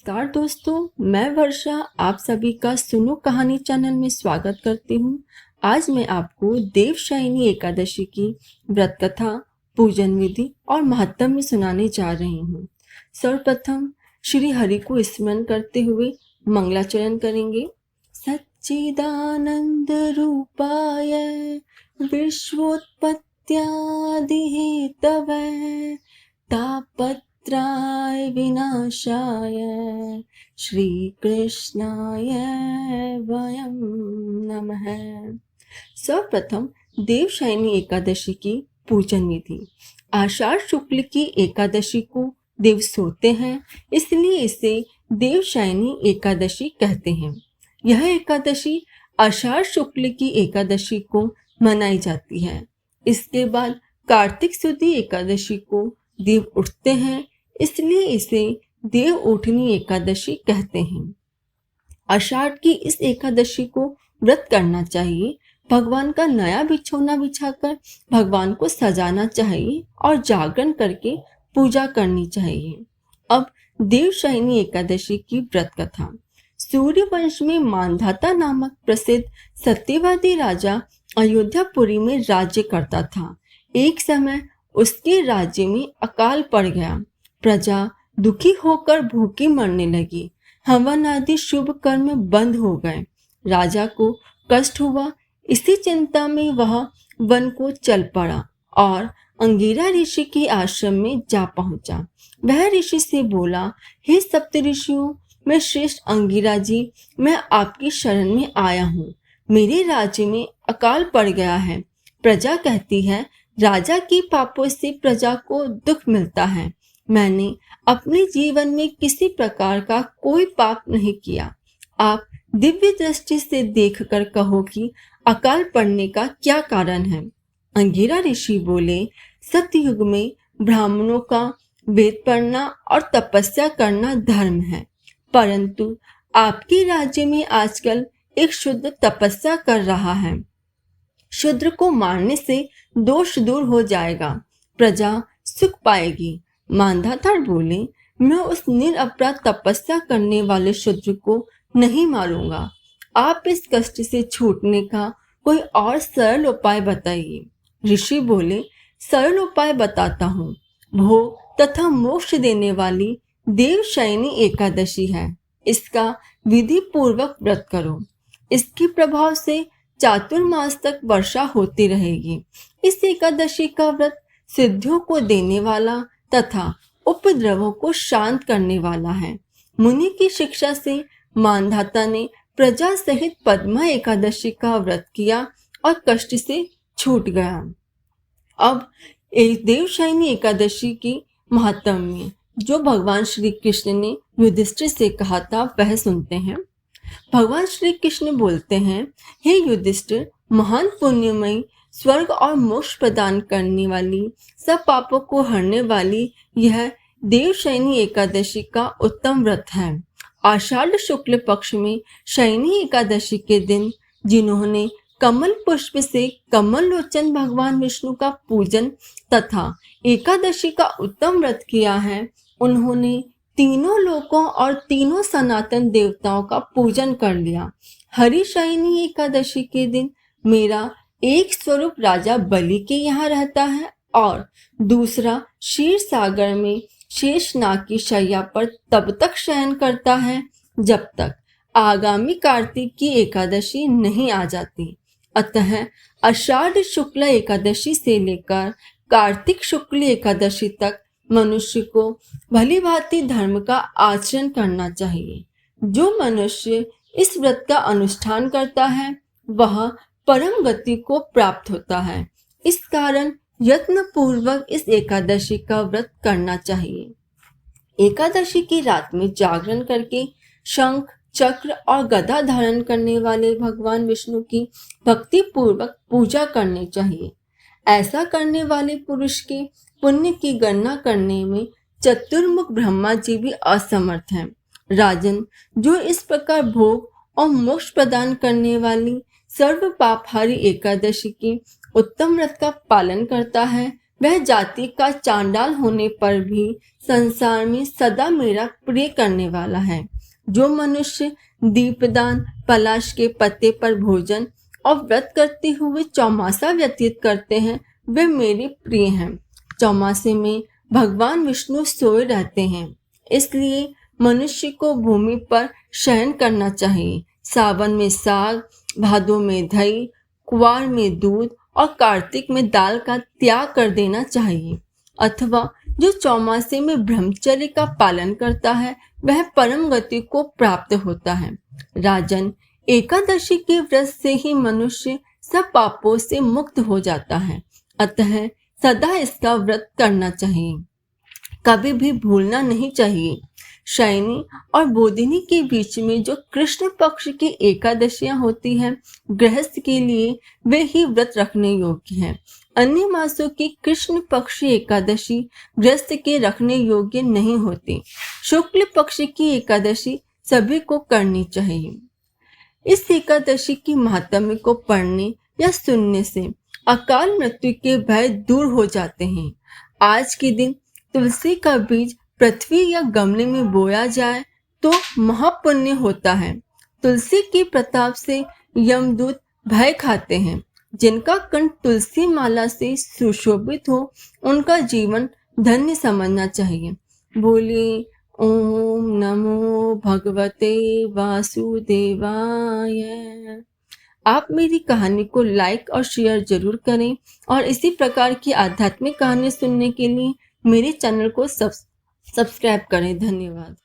नमस्कार दोस्तों, मैं वर्षा आप सभी का सुनो कहानी चैनल में स्वागत करती हूँ। आज मैं आपको देवशयनी एकादशी की व्रत कथा, पूजन विधि और महत्व सुनाने जा रही हूँ। सर्वप्रथम श्री हरि को स्मरण करते हुए मंगलाचरण करेंगे। सच्चिदानंद रूपाय विश्वोत्पत्त्यादि हेतवे तापत्राय विनाशाय श्रीकृष्णाय वयं नमः। सर्वप्रथम देवशयनी एकादशी की पूजन विधि। आषाढ़ शुक्ल की एकादशी को देव सोते हैं, इसलिए इसे देवशयनी एकादशी कहते हैं। यह एकादशी आषाढ़ शुक्ल की एकादशी को मनाई जाती है। इसके बाद कार्तिक शुद्ध एकादशी को देव उठते हैं, इसलिए इसे देव उठनी एकादशी कहते हैं। आषाढ़ की इस एकादशी को व्रत करना चाहिए। भगवान का नया बिछौना बिछाकर भगवान को सजाना चाहिए और जागरण करके पूजा करनी चाहिए। अब देवशयनी एकादशी की व्रत कथा। सूर्यवंश में मांधाता नामक प्रसिद्ध सत्यवादी राजा अयोध्यापुरी में राज्य करता था। एक समय उसके राज्य में अकाल पड़ गया। प्रजा दुखी होकर भूखी मरने लगी। हवन आदि शुभ कर्म बंद हो गए। राजा को कष्ट हुआ। इसी चिंता में वह वन को चल पड़ा और अंगिरा ऋषि के आश्रम में जा पहुंचा। वह ऋषि से बोला, हे सप्त ऋषियों, मैं श्रेष्ठ अंगिरा जी, मैं आपकी शरण में आया हूँ। मेरे राज्य में अकाल पड़ गया है। प्रजा कहती है, राजा के पापों से प्रजा को दुख मिलता है। मैंने अपने जीवन में किसी प्रकार का कोई पाप नहीं किया। आप दिव्य दृष्टि से देखकर कहो कि अकाल पड़ने का क्या कारण है। अंगिरा ऋषि बोले, सतयुग में ब्राह्मणों का वेद पढ़ना और तपस्या करना धर्म है, परंतु आपके राज्य में आजकल एक शूद्र तपस्या कर रहा है। शूद्र को मारने से दोष दूर हो जाएगा, प्रजा सुख पाएगी। मांधाता बोले, मैं उस निरपराध तपस्या करने वाले शूद्र को नहीं मारूंगा। आप इस कष्ट से छूटने का कोई और सरल उपाय बताइए। ऋषि बोले, सरल उपाय बताता हूँ। भोग तथा मोक्ष देने वाली देवशयनी एकादशी है। इसका विधि पूर्वक व्रत करो। इसके प्रभाव से चातुर्मास तक वर्षा होती रहेगी। इस एकादशी का व्रत सिद्धियों को देने वाला तथा उपद्रवों को शांत करने वाला है। मुनि की शिक्षा से मांधाता ने प्रजा सहित पद्मा एकादशी का व्रत किया और कष्ट से छूट गया। अब एक देवशयनी एकादशी की महत्व में जो भगवान श्री कृष्ण ने युधिष्ठिर से कहा था वह सुनते हैं। भगवान श्री कृष्ण बोलते हैं, हे युधिष्ठिर, महान पुण्यमयी, स्वर्ग और मोक्ष प्रदान करने वाली, सब पापों को हरने वाली यह देवशयनी एकादशी का उत्तम व्रत है। आषाढ़ शुक्ल पक्ष में शयनी एकादशी के दिन जिन्होंने कमल पुष्प से कमल लोचन भगवान विष्णु का पूजन तथा एकादशी का उत्तम व्रत किया है, उन्होंने तीनों लोकों और तीनों सनातन देवताओं का पूजन कर लिया। हरिशयनी एकादशी के दिन मेरा एक स्वरूप राजा बलि के यहाँ रहता है और दूसरा क्षीर सागर में शेषनाग की शैया पर तब तक शयन करता है जब तक आगामी कार्तिक की एकादशी नहीं आ जाती। अतः आषाढ़ शुक्ल एकादशी से लेकर कार्तिक शुक्ल एकादशी तक मनुष्य को भली भांति धर्म का आचरण करना चाहिए। जो मनुष्य इस व्रत का अनुष्ठान करता है वह परम गति को प्राप्त होता है। इस कारण यत्न पूर्वक इस एकादशी का व्रत करना चाहिए। एकादशी की रात में जागरण करके शंख, चक्र और गदा धारण करने वाले भगवान विष्णु की भक्ति पूर्वक पूजा करनी चाहिए। ऐसा करने वाले पुरुष के पुण्य की गणना करने में चतुर्मुख ब्रह्मा जी भी असमर्थ हैं। राजन, जो इस प्रकार भोग और मोक्ष प्रदान करने वाली सर्व पापहारी एकादशी की उत्तम व्रत का पालन करता है, वह जाति का चांडाल होने पर भी संसार में सदा मेरा प्रिय करने वाला है। जो मनुष्य दीपदान, पलाश के पत्ते पर भोजन और व्रत करते हुए चौमासा व्यतीत करते हैं, वे मेरे प्रिय हैं। चौमासे में भगवान विष्णु सोए रहते हैं, इसलिए मनुष्य को भूमि पर शयन करना चाहिए। सावन में साग, भादों में दही, कुवार में दूध और कार्तिक में दाल का त्याग कर देना चाहिए। अथवा जो चौमासे में ब्रह्मचर्य का पालन करता है, वह परम गति को प्राप्त होता है। राजन, एकादशी के व्रत से ही मनुष्य सब पापों से मुक्त हो जाता है। अतः सदा इसका व्रत करना चाहिए, कभी भी भूलना नहीं चाहिए। शयनी और बोधिनी के बीच में जो कृष्ण पक्ष की एकादशियां होती हैं, गृहस्थ के लिए वे ही व्रत रखने योग्य हैं। अन्य मासों की कृष्ण पक्ष एकादशी गृहस्थ के रखने योग्य नहीं होती। शुक्ल पक्ष की एकादशी सभी को करनी चाहिए। इस एकादशी की महात्म्य को पढ़ने या सुनने से अकाल मृत्यु के भय दूर हो जाते हैं। आज के दिन तुलसी का बीज पृथ्वी या गमले में बोया जाए तो महापुण्य होता है। तुलसी के प्रताप से यमदूत भय खाते हैं। जिनका कंठ तुलसी माला से सुशोभित हो, उनका जीवन धन्य समझना चाहिए। बोलिए ओम नमो भगवते वासुदेवाय। आप मेरी कहानी को लाइक और शेयर जरूर करें और इसी प्रकार की आध्यात्मिक कहानी सुनने के लिए मेरे चैनल को सब्सक्राइब करें। धन्यवाद।